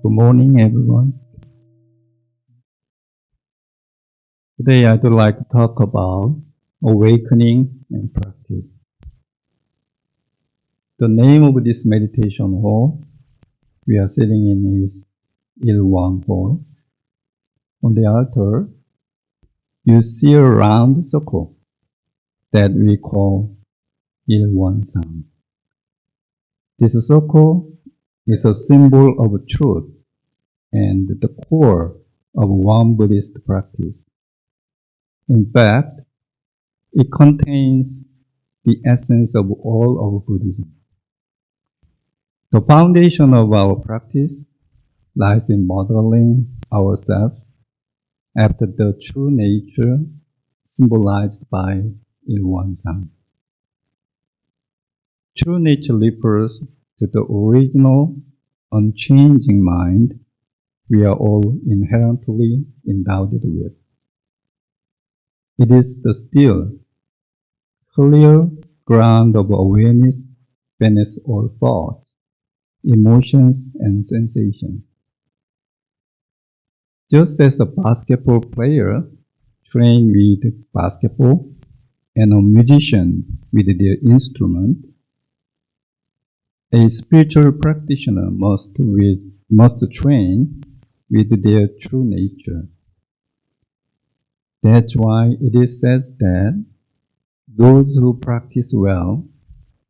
Good morning, everyone. Today, I'd like to talk about awakening and practice. The name of this meditation hall we are sitting in is Il-1 hall. On the altar, you see a round circle that we call Il-1 This circle is a symbol of truth and the core of one Buddhist practice. In fact, it contains the essence of all of Buddhism. The foundation of our practice lies in modeling ourselves after the true nature symbolized by Il-1. True nature refers to the original, unchanging mind we are all inherently endowed with. It is the still, clear ground of awareness beneath all thoughts, emotions, and sensations. Just as a basketball player trains with basketball and a musician with their instrument, a spiritual practitioner must train with their true nature. That's why it is said that those who practice well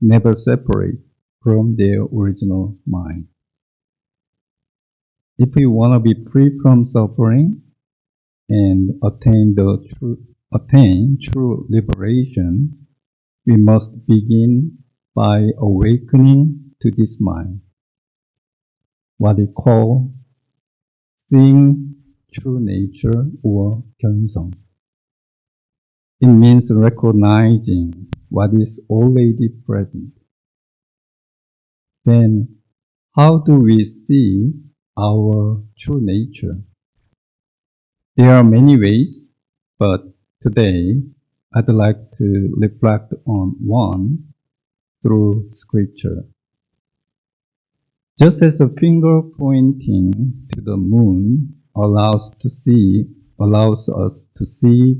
never separate from their original mind. If we want to be free from suffering and attain true liberation, we must begin by awakening to this mind, what we call seeing true nature or 견성. It means recognizing what is already present. Then, how do we see our true nature? There are many ways, but today I'd like to reflect on one through scripture. Just as a finger pointing to the moon allows us to see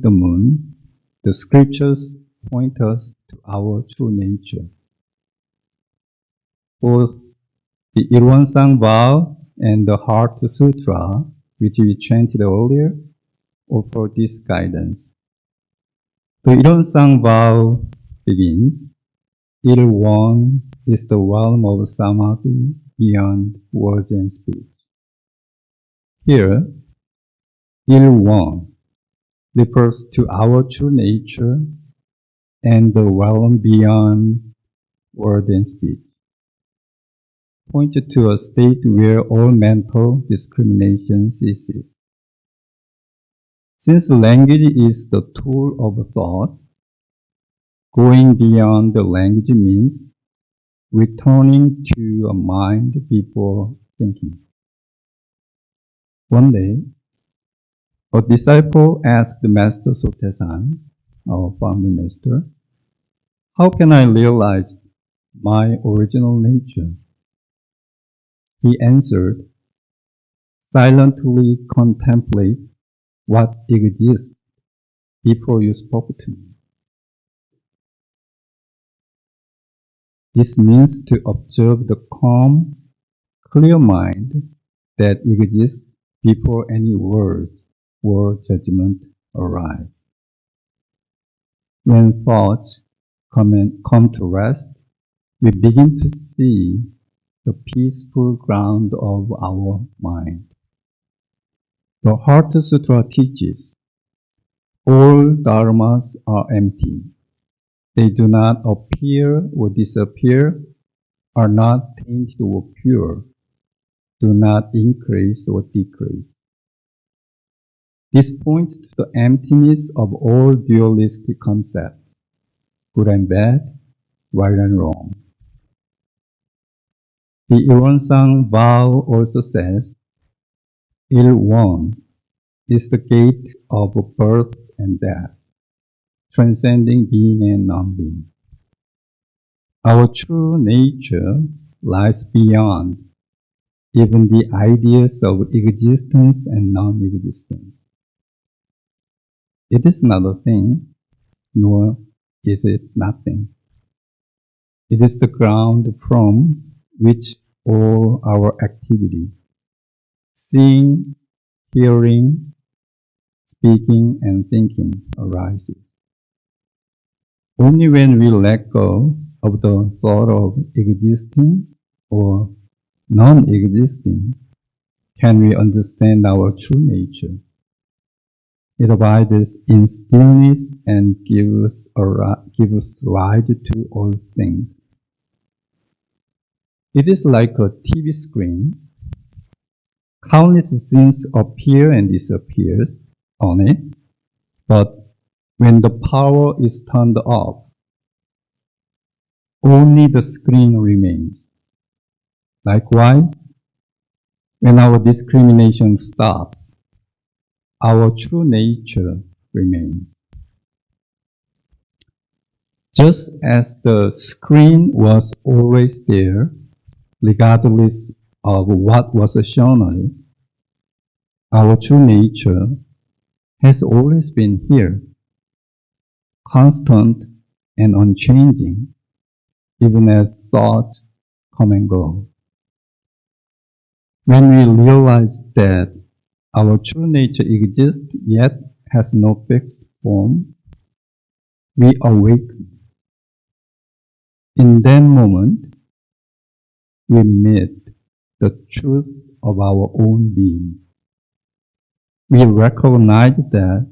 the moon, the scriptures point us to our true nature. Both the Il-1 vow and the Heart Sutra, which we chanted earlier, offer this guidance. The Il-1 vow begins, Il-1 is the realm of samadhi beyond words and speech. Here, Il-1 refers to our true nature and the realm beyond word and speech, pointed to a state where all mental discrimination ceases. Since language is the tool of thought, going beyond the language means returning to a mind before thinking. One day, a disciple asked Master Sotaesan, our founding master, how can I realize my original nature? He answered, silently contemplate what exists before you spoke to me. This means to observe the calm, clear mind that exists before any words or judgment arise. When thoughts come to rest, we begin to see the peaceful ground of our mind. The Heart Sutra teaches, all dharmas are empty. They do not appear or disappear, are not tainted or pure, do not increase or decrease. This points to the emptiness of all dualistic concepts, good and bad, right and wrong. The Il-1 vow also says, Il-1 is the gate of birth and death, transcending being and non-being. Our true nature lies beyond even the ideas of existence and non-existence. It is not a thing, nor is it nothing. It is the ground from which all our activity, seeing, hearing, speaking, and thinking arises. Only when we let go of the thought of existing or non-existing can we understand our true nature. It abides in stillness and gives rise to all things. It is like a TV screen. Countless scenes appear and disappear on it, but when the power is turned off, only the screen remains. Likewise, when our discrimination stops, our true nature remains. Just as the screen was always there, regardless of what was shown on it, our true nature has always been here, constant and unchanging, even as thoughts come and go. When we realize that our true nature exists yet has no fixed form, we awaken. In that moment, we meet the truth of our own being. We recognize that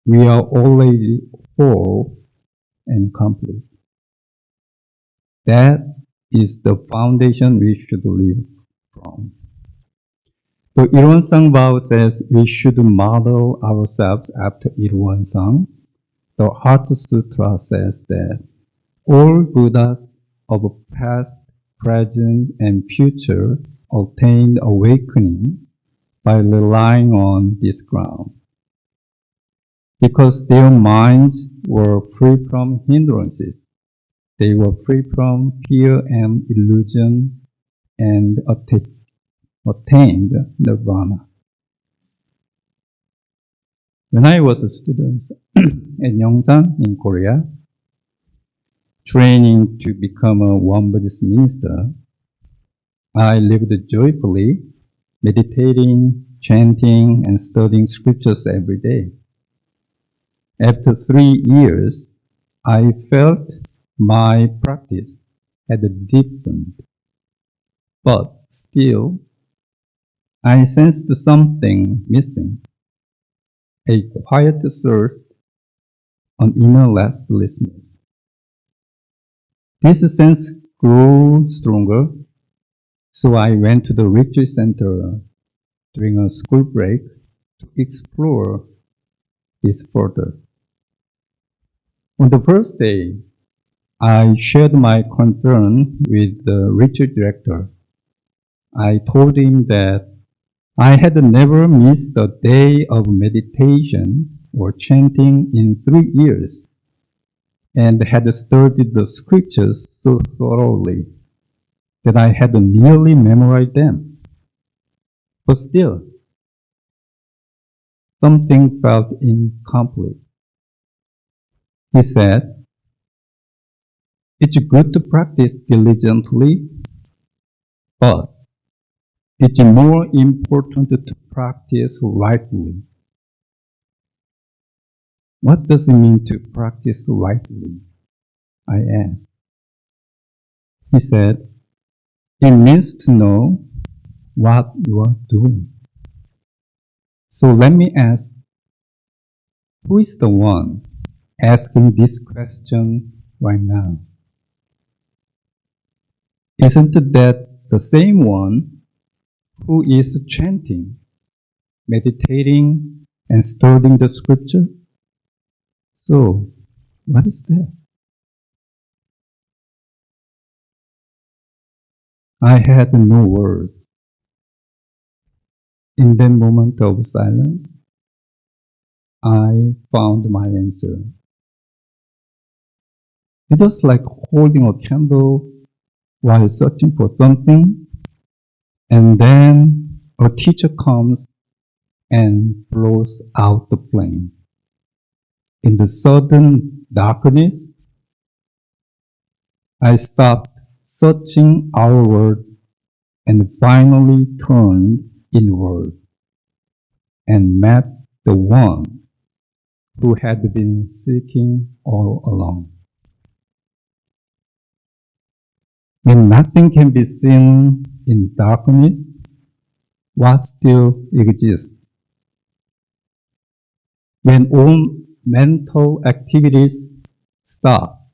we are already whole and complete. That is the foundation we should live from. The Ilwon says we should model ourselves after Ilwon. The Heart Sutra says that all Buddhas of past, present, and future attained awakening by relying on this ground, because their minds were free from hindrances. They were free from fear and illusion and attained nirvana. When I was a student at Yongsan in Korea, training to become a Won Buddhist minister, I lived joyfully, meditating, chanting, and studying scriptures every day. After 3 years, I felt my practice had deepened, but still, I sensed something missing, a quiet thirst, an inner restlessness. This sense grew stronger, so I went to the retreat center during a school break to explore this further. On the first day, I shared my concern with the retreat director. I told him that I had never missed a day of meditation or chanting in 3 years, and had studied the scriptures so thoroughly that I had nearly memorized them. But still, something felt incomplete. He said, "It's good to practice diligently, but it's more important to practice rightly." What does it mean to practice rightly? I asked. He said, it means to know what you are doing. So let me ask, who is the one asking this question right now? Isn't that the same one who is chanting, meditating, and studying the scripture? So, what is that? I had no words. In that moment of silence, I found my answer. It was like holding a candle while searching for something. And then a teacher comes and blows out the flame. In the sudden darkness, I stopped searching outward and finally turned inward and met the one who had been seeking all along. When nothing can be seen in darkness, what still exists? When all mental activities stop,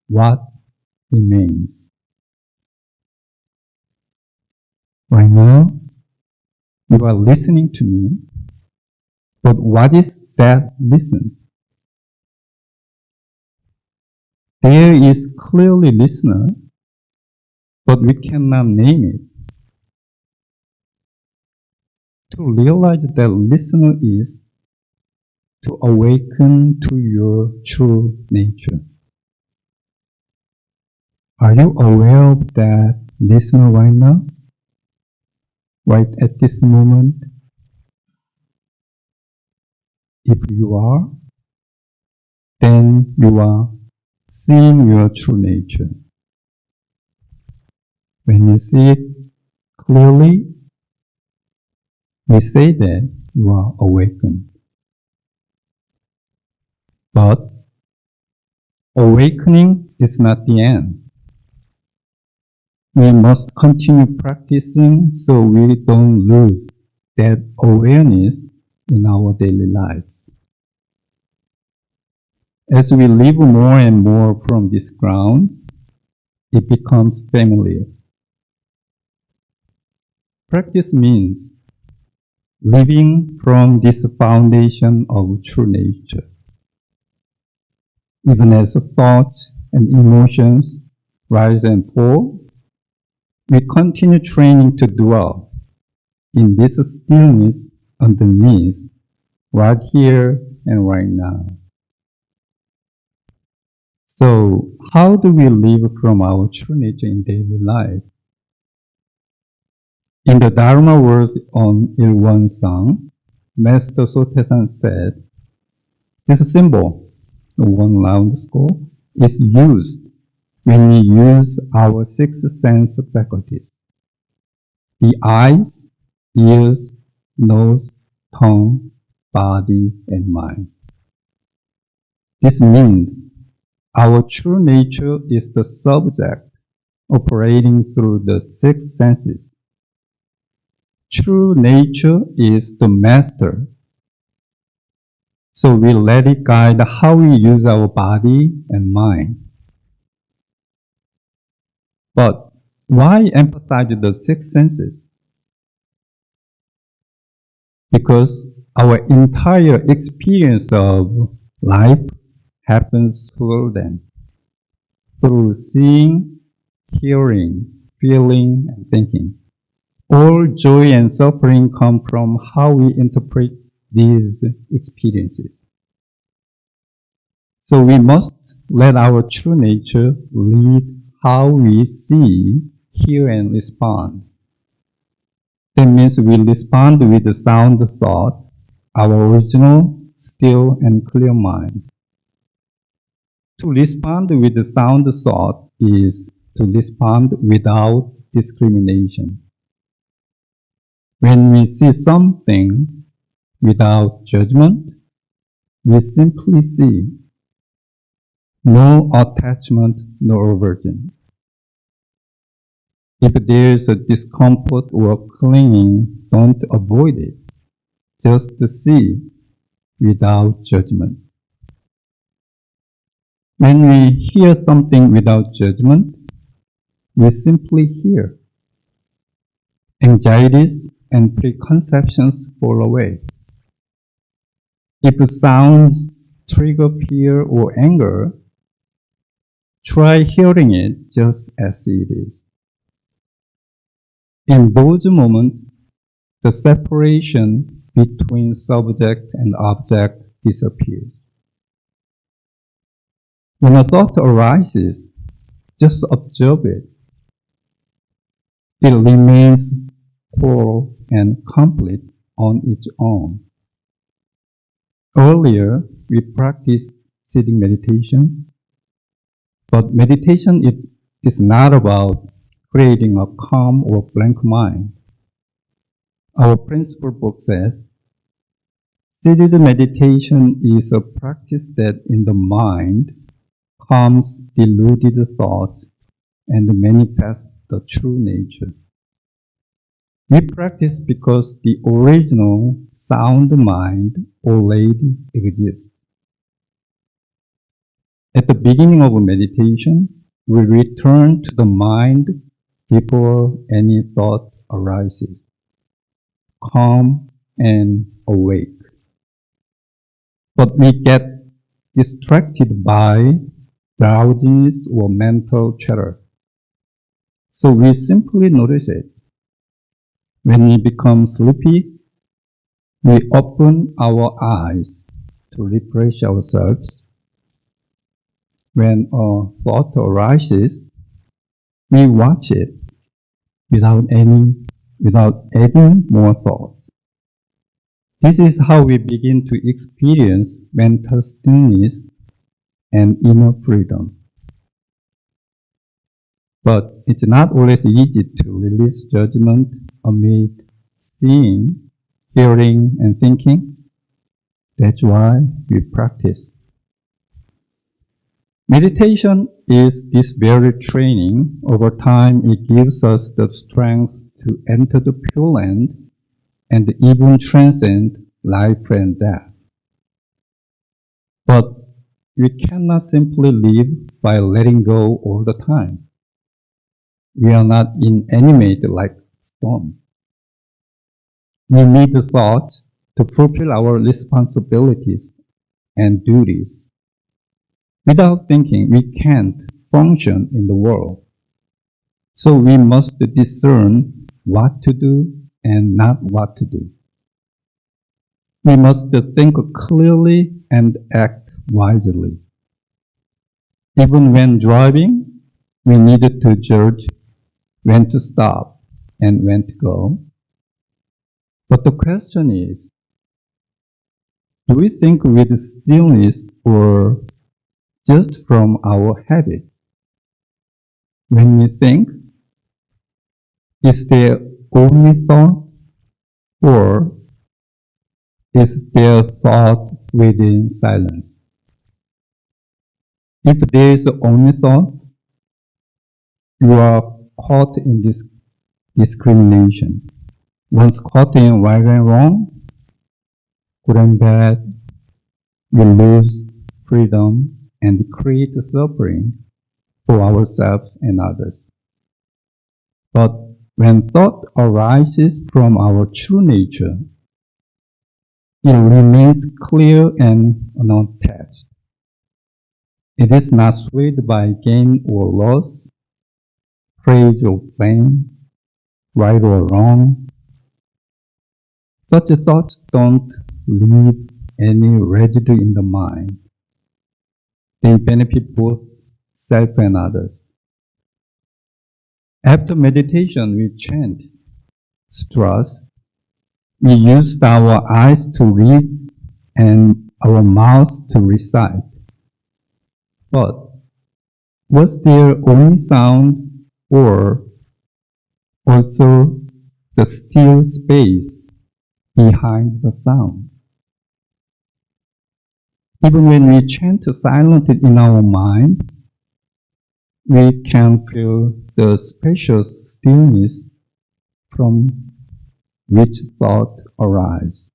what remains? Right now, you are listening to me, but what is that listens? There is clearly listener, but we cannot name it. To realize that listener is to awaken to your true nature. Are you aware of that listener right now? Right at this moment? If you are, then you are seeing your true nature. When you see it clearly, we say that you are awakened. But awakening is not the end. We must continue practicing so we don't lose that awareness in our daily life. As we live more and more from this ground, it becomes familiar. Practice means living from this foundation of true nature. Even as thoughts and emotions rise and fall, we continue training to dwell in this stillness underneath, right here and right now. So, how do we live from our true nature in daily life? In the Dharma words on Ilwon-sang, Master Sotaesan said, this symbol, the one round skull, is used when we use our six sense faculties. The eyes, ears, nose, tongue, body, and mind. This means our true nature is the subject operating through the six senses. True nature is the master. So we let it guide how we use our body and mind. But why emphasize the six senses? Because our entire experience of life happens through them. Through seeing, hearing, feeling, and thinking. All joy and suffering come from how we interpret these experiences. So we must let our true nature lead how we see, hear, and respond. That means we respond with the sound thought, our original, still, and clear mind. To respond with the sound thought is to respond without discrimination. When we see something without judgment, we simply see. No attachment, no aversion. If there is a discomfort or clinging, don't avoid it. Just see without judgment. When we hear something without judgment, we simply hear. Anxieties and preconceptions fall away. If sounds trigger fear or anger, try hearing it just as it is. In those moments, the separation between subject and object disappears. When a thought arises, just observe it. It remains whole and complete on its own. Earlier, we practiced sitting meditation, but meditation is not about creating a calm or blank mind. Our principal book says, seated meditation is a practice that in the mind calms deluded thoughts and manifests the true nature. We practice because the original sound mind already exists. At the beginning of meditation, we return to the mind before any thought arises, calm and awake. But we get distracted by drowsiness or mental chatter. So we simply notice it. When we become sleepy, we open our eyes to refresh ourselves. When a thought arises, we watch it without adding more thought. This is how we begin to experience mental stillness and inner freedom. But it's not always easy to release judgment amid seeing, hearing, and thinking. That's why we practice. Meditation is this very training. Over time, it gives us the strength to enter the Pure Land and even transcend life and death. But we cannot simply live by letting go all the time. We are not inanimate like stone. We need the thoughts to fulfill our responsibilities and duties. Without thinking, we can't function in the world. So we must discern what to do and not what to do. We must think clearly and act wisely. Even when driving, we need to judge when to stop and when to go. But the question is, do we think with stillness or just from our habit? When we think, is there only thought or is there thought within silence? If there is only thought, you are caught in this discrimination. Once caught in right and wrong, good and bad, we lose freedom and create suffering for ourselves and others. But when thought arises from our true nature, it remains clear and unattached. It is not swayed by gain or loss, praise or blame, right or wrong. Such thoughts don't leave any residue in the mind. They benefit both self and others. After meditation, we chant, stress. We used our eyes to read and our mouth to recite. But was there only sound or also the still space behind the sound? Even when we chant silently in our mind, we can feel the spacious stillness from which thought arises.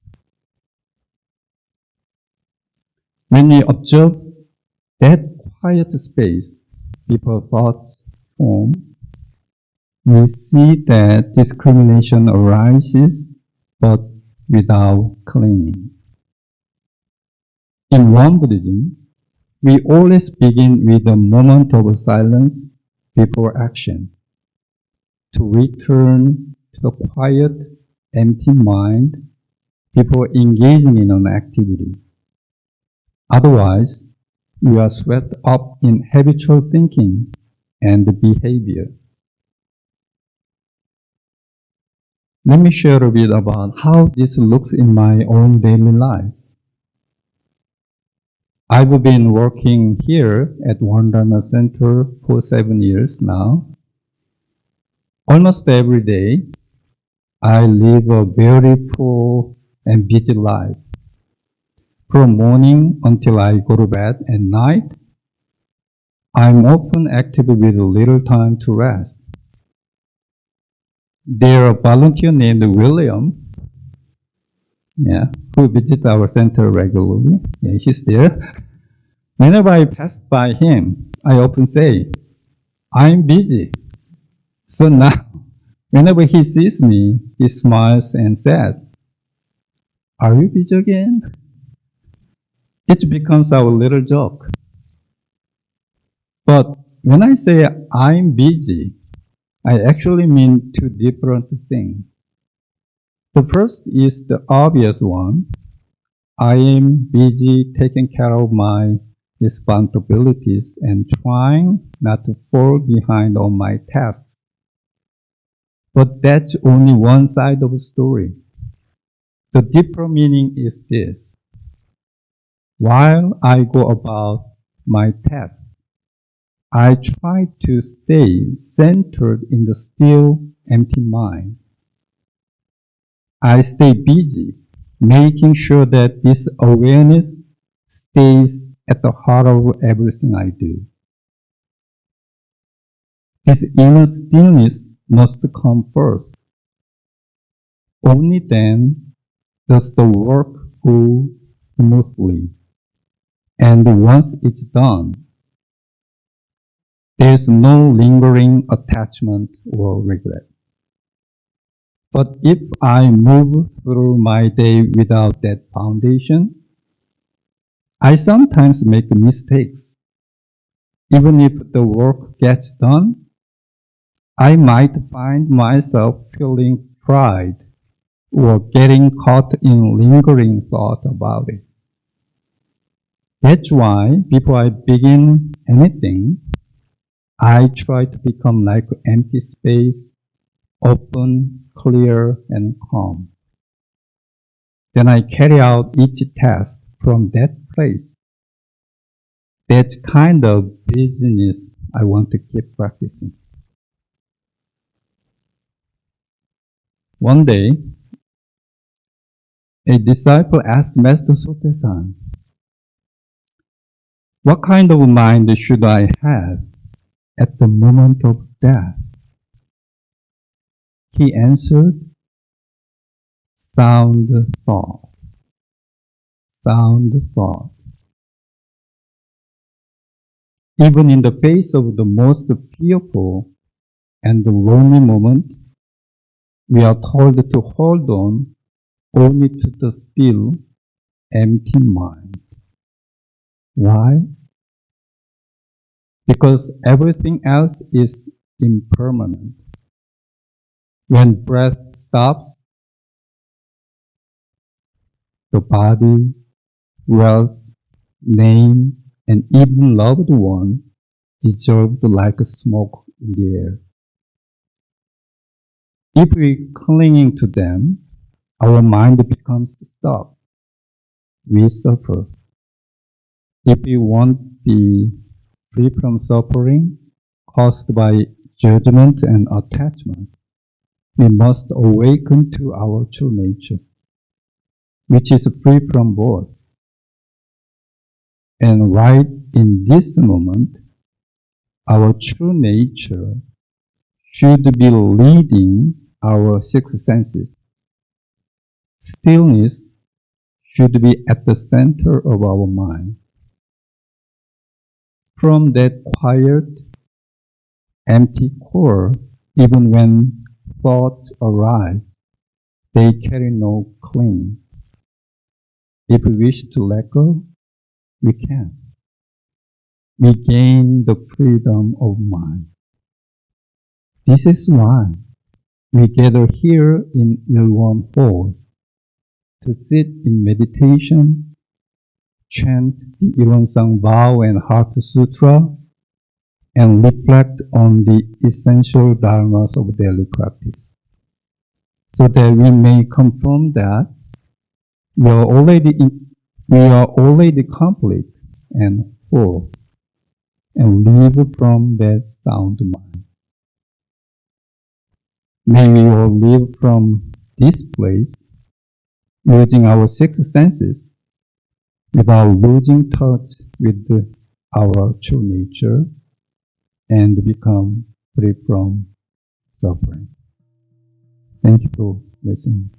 When we observe that quiet space before thoughts form, we see that discrimination arises, but without clinging. In Won Buddhism, we always begin with a moment of silence before action, to return to the quiet, empty mind before engaging in an activity. Otherwise, we are swept up in habitual thinking and behavior. Let me share a bit about how this looks in my own daily life. I've been working here at One Dharma Center for 7 years now. Almost every day, I live a very full and busy life. From morning until I go to bed at night, I'm often active with little time to rest. There's a volunteer named William, who visits our center regularly. He's there. Whenever I pass by him, I often say, I'm busy. So now, whenever he sees me, he smiles and says, are you busy again? It becomes our little joke. But when I say I'm busy, I actually mean two different things. The first is the obvious one. I am busy taking care of my responsibilities and trying not to fall behind on my tasks. But that's only one side of the story. The deeper meaning is this. While I go about my tasks, I try to stay centered in the still, empty mind. I stay busy, making sure that this awareness stays at the heart of everything I do. This inner stillness must come first. Only then does the work go smoothly. And once it's done, there's no lingering attachment or regret. But if I move through my day without that foundation, I sometimes make mistakes. Even if the work gets done, I might find myself feeling pride or getting caught in lingering thought about it. That's why before I begin anything, I try to become like an empty space, open, clear, and calm. Then I carry out each task from that place. That's kind of business I want to keep practicing. One day, a disciple asked Master Sotaesan, what kind of mind should I have at the moment of death? He answered, sound thought. Sound thought. Even in the face of the most fearful and lonely moment, we are told to hold on only to the still, empty mind. Why? Because everything else is impermanent. When breath stops, the body, wealth, name, and even loved one dissolved like smoke in the air. If we clinging to them, our mind becomes stuck. We suffer. If we want to be free from suffering caused by judgment and attachment, we must awaken to our true nature, which is free from both. And right in this moment, our true nature should be leading our six senses. Stillness should be at the center of our mind. From that quiet, empty core, even when thoughts arise, they carry no cling. If we wish to let go, we can. We gain the freedom of mind. This is why we gather here in Ilwan Hall to sit in meditation, chant the Ilwansang Vow and Heart Sutra, and reflect on the essential dharmas of daily practice. so that we may confirm that we are already complete and full, and live from that sound mind. May we all live from this place, using our six senses, without losing touch with our true nature, and become free from suffering. Thank you for listening.